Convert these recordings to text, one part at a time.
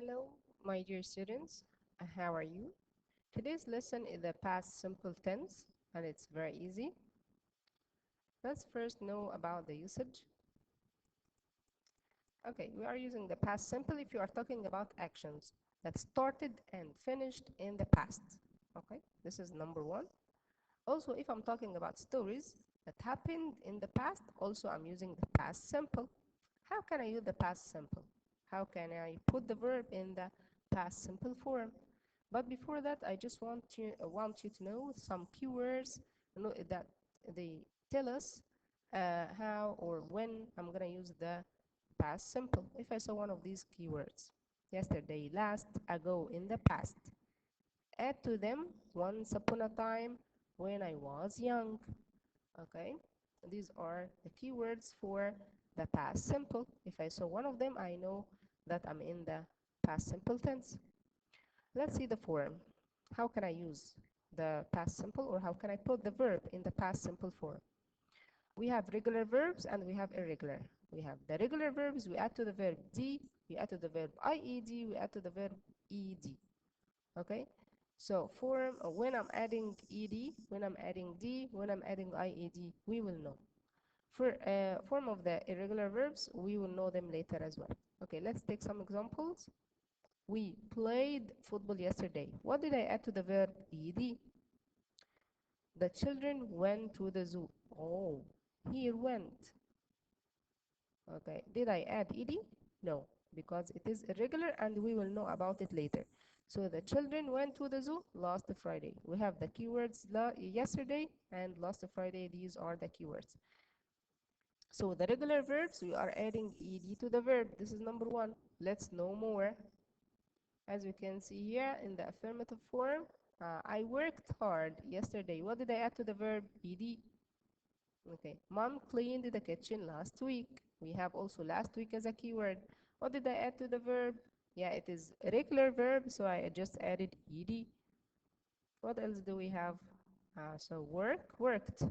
Hello, my dear students. How are you? Today's lesson is the past simple tense, and it's very easy. Let's first know about the usage. Okay, we are using the past simple if you are talking about actions that started and finished in the past. Okay, this is number one. Also, if I'm talking about stories that happened in the past, also I'm using the past simple. How can I use the past simple? How can I put the verb in the past simple form? But before that, I just want you to know some keywords that they tell us how or when I'm gonna use the past simple. If I saw one of these keywords, yesterday, last, ago, in the past, add to them once upon a time when I was young. Okay, these are the keywords for the past simple. If I saw one of them, I know that I'm in the past simple tense. Let's see the form. How can I use the past simple, or how can I put the verb in the past simple form? We have regular verbs and we have irregular. We have the regular verbs, we add to the verb d, we add to the verb ied, we add to the verb ed. Okay, so form when I'm adding ed, when I'm adding d, when I'm adding ied, we will know. For form of the irregular verbs, we will know them later as well. Okay, let's take some examples. We played football yesterday. What did I add to the verb ed? The children went to the zoo. Oh, here went. Okay, did I add ed? No, because it is irregular and we will know about it later. So the children went to the zoo last Friday. We have the keywords yesterday and last Friday. These are the keywords. So the regular verbs, we are adding ed to the verb. This is number one. Let's know more. As you can see here in the affirmative form, I worked hard yesterday. What did I add to the verb ed? Okay, mom cleaned the kitchen last week. We have also last week as a keyword. What did I add to the verb? Yeah, it is a regular verb, so I just added ed. What else do we have? So work, worked.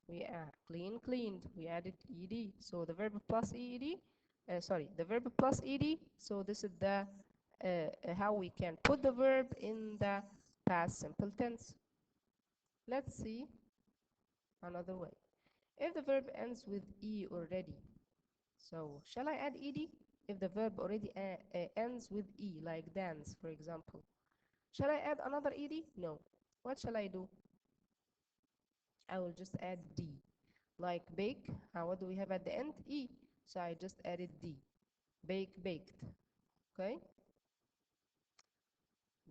We clean, cleaned. We added ed. So the verb plus ed. The verb plus ed. So this is the how we can put the verb in the past simple tense. Let's see another way. If the verb ends with e already, so shall I add ed? If the verb already ends with e, like dance, for example, shall I add another ed? No. What shall I do? I will just add d. Like bake, what do we have at the end? E. So I just added d. Bake, baked. Okay?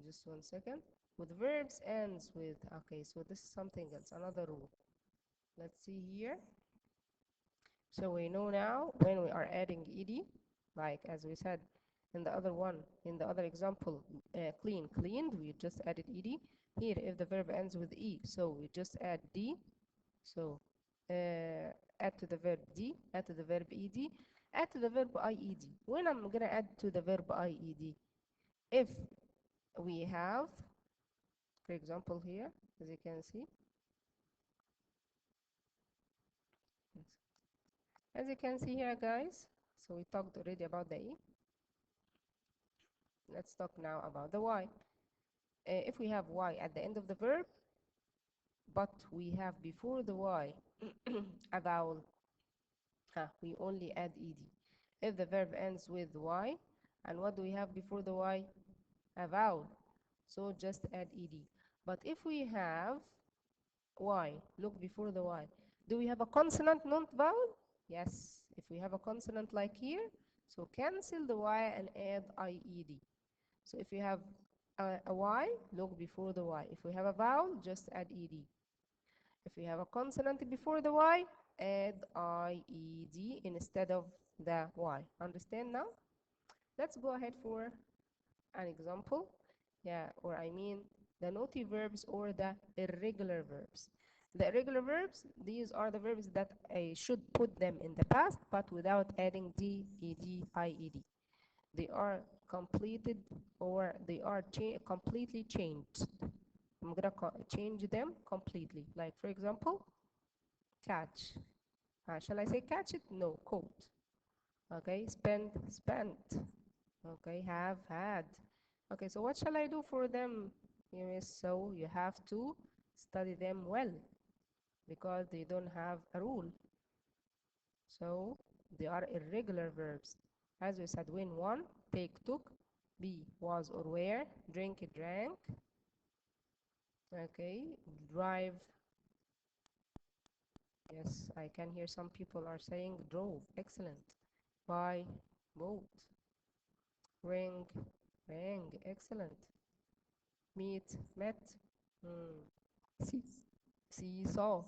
Just 1 second. With verbs ends with, okay, so this is something else, another rule. Let's see here. So we know now when we are adding ed, like as we said in the other one, in the other example, clean, cleaned, we just added ed. Here, if the verb ends with e, so we just add d. So add to the verb d, add to the verb ed, add to the verb ied. When I'm gonna add to the verb ied, if we have, for example, here, as you can see, as you can see here, guys. So we talked already about the e. Let's talk now about the y. If we have y at the end of the verb, but we have before the y a vowel, we only add ed. If the verb ends with y, and what do we have before the y? A vowel. So just add ed. But if we have y, look before the y, do we have a consonant, not vowel? Yes. If we have a consonant like here, so cancel the y and add ied. So if you have a y, look before the y. If we have a vowel, just add ed. If we have a consonant before the y, add ied instead of the y. Understand now? Let's go ahead for an example. Yeah, or I mean the naughty verbs or the irregular verbs. The irregular verbs, these are the verbs that I should put them in the past, but without adding d, ed, ied. They are completed, or they are completely changed. I'm gonna change them completely. Like for example, catch. Shall I say catch it? No, caught. Okay, spend, spent. Okay, have had. Okay, so what shall I do for them? Yes, so you have to study them well because they don't have a rule. So they are irregular verbs. As we said, win won, take took, be was or were, drink drank, okay, drive. Yes, I can hear some people are saying drove. Excellent. Buy, bought, ring, rang. Excellent. Meet, met. Hmm. See, see, saw,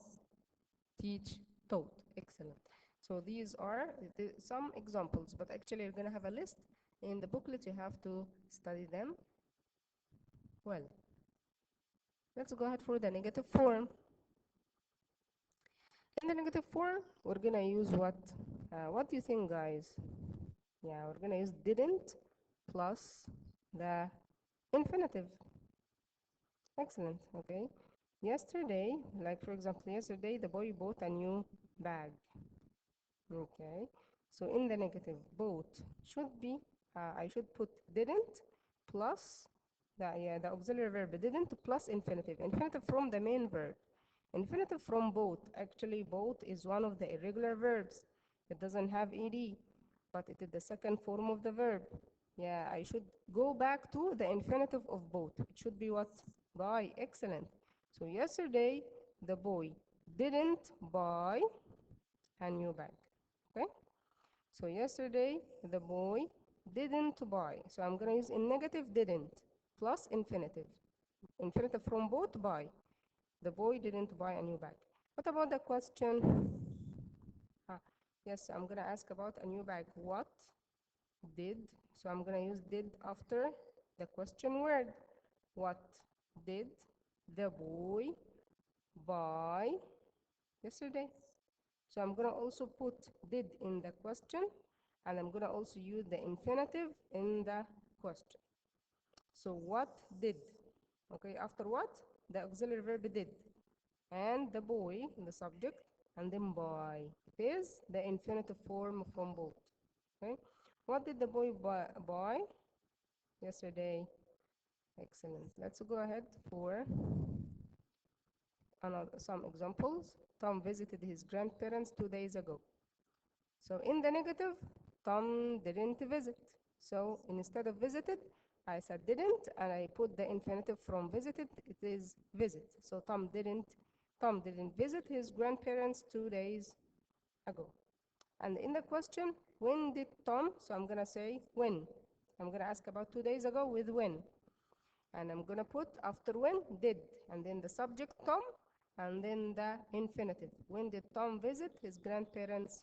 teach, taught. Excellent. So these are some examples, but actually you're going to have a list. In the booklet, you have to study them well. Let's go ahead for the negative form. In the negative form, we're going to use what? What do you think, guys? Yeah, we're going to use didn't plus the infinitive. Excellent. Okay. Yesterday, like for example, yesterday the boy bought a new bag. Okay. So in the negative, bought should be, I should put didn't plus the auxiliary verb didn't plus infinitive. Infinitive from the main verb. Infinitive from both. Actually, both is one of the irregular verbs. It doesn't have ed, but it is the second form of the verb. Yeah, I should go back to the infinitive of both. It should be what? Buy. Excellent. So yesterday, the boy didn't buy a new bag. Okay? So yesterday, the boy didn't buy. So I'm going to use in negative didn't plus infinitive. Infinitive from both buy. The boy didn't buy a new bag. What about the question? Ah, yes, I'm going to ask about a new bag. What did? So I'm going to use did after the question word. What did the boy buy yesterday? So I'm going to also put did in the question, and I'm going to also use the infinitive in the question. So what did? Okay, after what? The auxiliary verb did. And the boy, the subject, and then buy. It is the infinitive form from both. Okay, what did the boy buy yesterday? Excellent. Let's go ahead for some examples. Tom visited his grandparents 2 days ago. So in the negative, Tom didn't visit. So instead of visited, I said didn't, and I put the infinitive from visited. It is visit. So Tom didn't visit his grandparents 2 days ago. And in the question, when did Tom? So I'm gonna say when. I'm gonna ask about 2 days ago with when. And I'm gonna put after when did, and then the subject Tom, and then the infinitive. When did Tom visit his grandparents?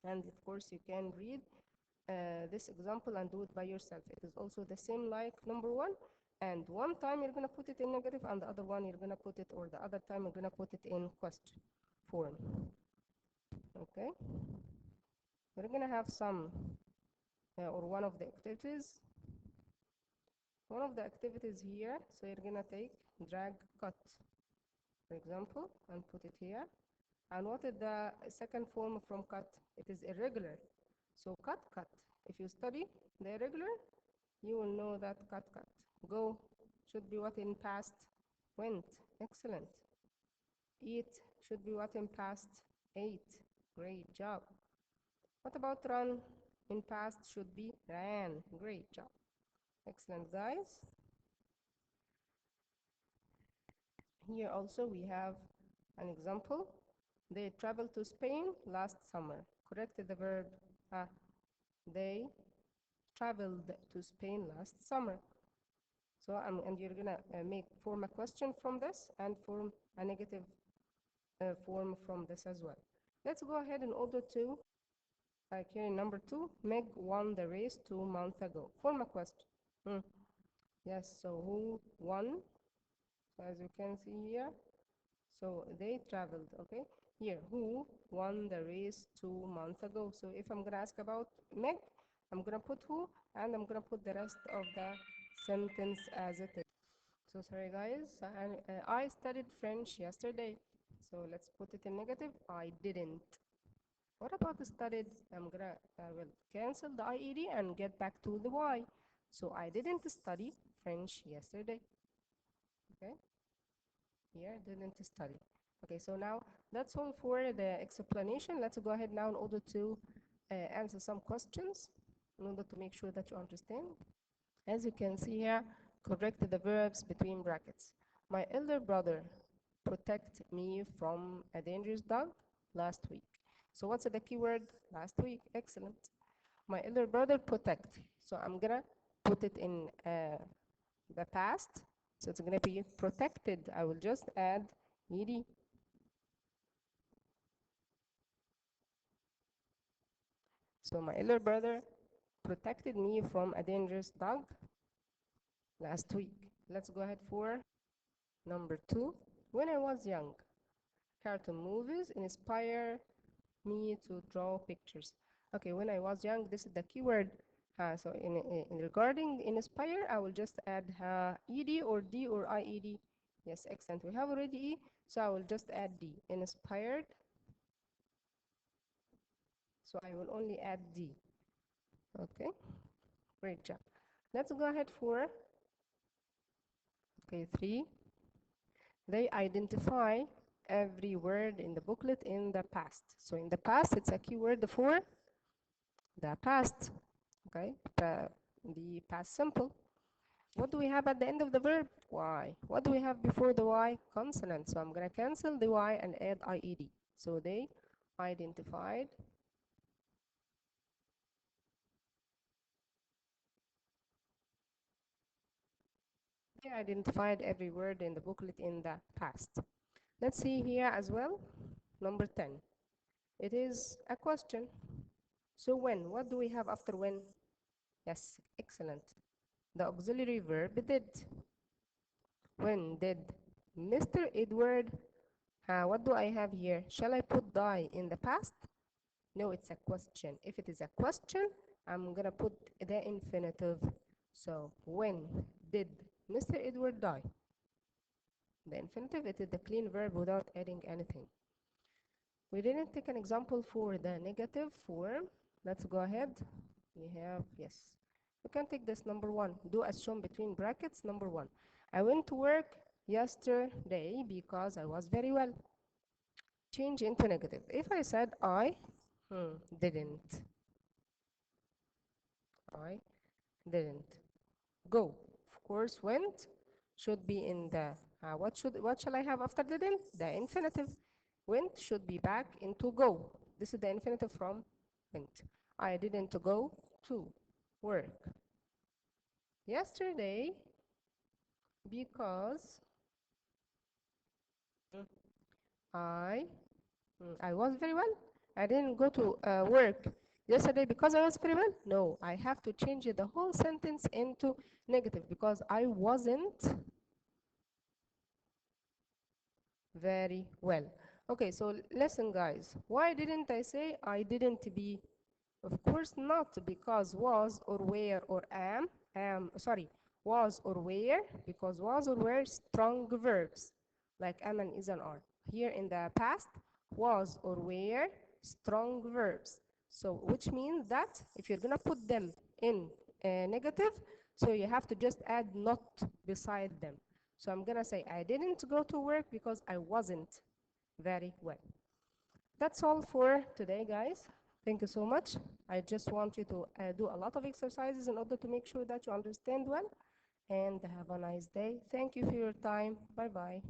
And of course you can read this example and do it by yourself. It is also the same like number one, and one time you're going to put it in negative and the other one you're going to put it, or the other time you're going to put it in question form. Okay, we're going to have some or one of the activities. One of the activities here, so you're going to take drag cut, for example, and put it here. And what is the second form from cut? It is irregular. So cut, cut. If you study the irregular, you will know that cut, cut. Go should be what in past? Went. Excellent. Eat should be what in past? Ate. Great job. What about run? In past should be ran. Great job. Excellent, guys. Here also we have an example. They traveled to Spain last summer. Correct the verb. Ah, they traveled to Spain last summer. So and you're gonna form a question from this and form a negative form from this as well. Let's go ahead in order to, like here in number 2, Meg won the race 2 months ago. Form a question. Yes, so who won? So as you can see here, so they traveled, okay? Here, who won the race 2 months ago? So if I'm gonna ask about Meg, I'm gonna put who, and I'm gonna put the rest of the sentence as it is. So sorry guys, I studied French yesterday. So let's put it in negative. I didn't. What about studied? I will cancel the IED and get back to the Y. So I didn't study French yesterday. Okay, here didn't study. Okay, so now that's all for the explanation. Let's go ahead now in order to answer some questions in order to make sure that you understand. As you can see here, correct the verbs between brackets. My elder brother protect me from a dangerous dog last week. So what's the keyword? Last week. Excellent. My elder brother protect. So I'm gonna put it in the past. So it's gonna be protected. I will just add ed. So my elder brother protected me from a dangerous dog last week. Let's go ahead for number 2. When I was young, cartoon movies inspire me to draw pictures. Okay, when I was young, this is the keyword. So in regarding inspire, I will just add ed or d or ied. Yes, excellent. We have already e, so I will just add d. Inspired. So I will only add d. Okay, great job. Let's go ahead for okay 3. They identify every word in the booklet in the past. So in the past, it's a keyword for the past. Okay, the past simple. What do we have at the end of the verb? Y. What do we have before the Y? Consonant. So I'm going to cancel the Y and add IED. So they identified every word in the booklet in the past. Let's see here as well. Number 10. It is a question. So when? What do we have after when? Yes, excellent. The auxiliary verb did. When did Mr. Edward, what do I have here? Shall I put die in the past? No, it's a question. If it is a question, I'm gonna put the infinitive. So, when did Mr. Edward die? The infinitive, it is the clean verb without adding anything. We didn't take an example for the negative form. Let's go ahead. We have, yes. You can take this number 1. Do as shown between brackets, number 1. I went to work yesterday because I was very well. Change into negative. If I said didn't. I didn't go. Of course, went should be in the what shall I have after didn't? The infinitive. Went should be back into go. This is the infinitive from went. I didn't go to work yesterday because mm, I I was very well. I didn't go to work yesterday because I was very well. No, I have to change the whole sentence into negative because I wasn't very well. Okay, so listen, guys. Why didn't I say I didn't be? Of course not, because was or were or sorry, was or were, because was or were strong verbs, like am and is and are. Here in the past, was or were strong verbs. So, which means that if you're gonna put them in negative, so you have to just add not beside them. So I'm gonna say I didn't go to work because I wasn't very well. That's all for today, guys. Thank you so much. I just want you to do a lot of exercises in order to make sure that you understand well. And have a nice day. Thank you for your time. Bye-bye.